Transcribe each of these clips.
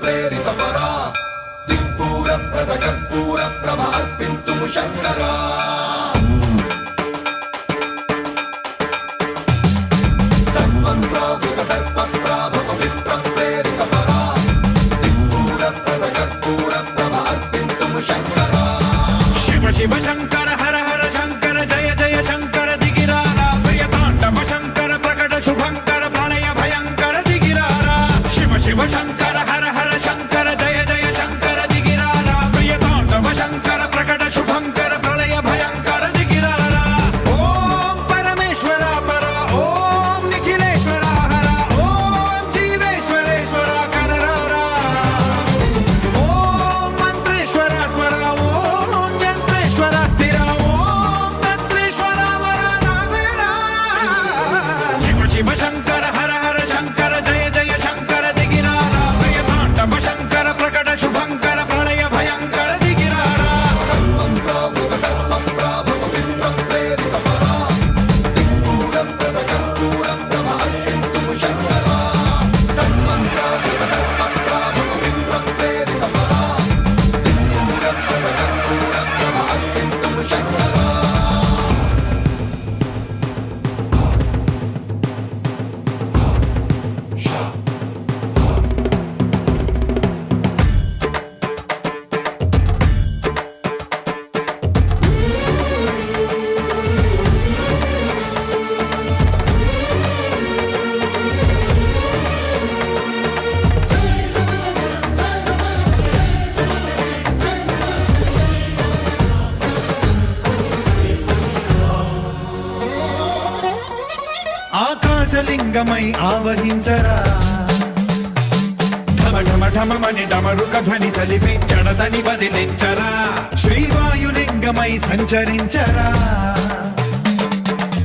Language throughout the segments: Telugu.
ప్రేరిత పరా దిక్పూర ప్రద కర్పూర ప్రభ అర్పింతుము శంకరా సర్వం ప్రావృత దర్ప ప్రాభవ విప్ర ప్రేరిత పరా దిక్పూర ప్రద కర్పూర ప్రభ అర్పింతుము శంకరా శివ శివ శంకర హర హర శంకర జయ జయ శంకర దిగిరారా ప్రియ తాండవ శంకర ప్రకట శుభంకర ప్రళయ భయంకర దిగిరారా శివ శివ శంకర హర హర శంకర జయ జయ శంకర దిగిరారా ప్రియ తాండవ శంకర ప్రకట శుభంకర ప్రళయ భయంకర దిగిరారా ఓం పరమేశ్వర పర ఓం నిఖిలేశ్వర హర ఓం జీవేశ్వరేశ్వర కనరారా ఓం మంత్రేశ్వర స్వర ఓం యంత్రేశ్వర స్థిర ఓం తంత్రేశ్వర వర నావేరా శివ శివ శంకర హర హర శంకర జయ జయ శంకర దిగిరారా ప్రియ తాండవ శంకర ప్రకట శుభంకర ప్రళయ భయంకర దిగిరారా సర్వం ప్రావృత దర్ప ప్రాభవ విప్ర ప్రేరిత పరా దిక్పూర ప్రద కర్పూర ప్రభ అర్పింతుము శంకరా సర్వం ప్రావృత దర్ప ప్రాభవ విప్ర ప్రేరిత పరా దిక్పూర ప్రద కర్పూర ప్రభ అర్పింతుము శంకరా ఆకాశలింగమై ఆవహించరా ఢమ ఢమ ఢమమని డమరుక ధ్వని సలిపి జడదని వదిలించరా శ్రీవాయులింగమై సంచరించరా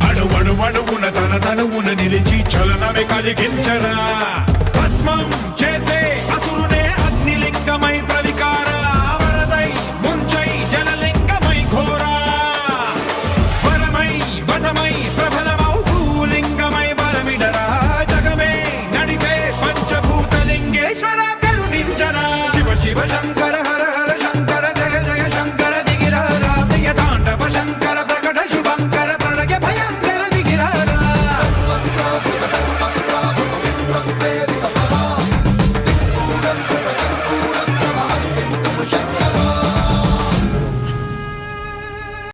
అణువణువున తన తనువున నిలిచి చలనమే కలిగించరా భస్మం చేసే అసురునే అగ్నిలింగమై ప్రవికార వరదై ముంచై జలలింగమై ఘోరా వరమై వసమై ప్రబలమౌ భూలింగమై బలమిడరా జగమే నడిపే పంచభూతలింగేశ్వర కరుణించరా శివ శివ శంకర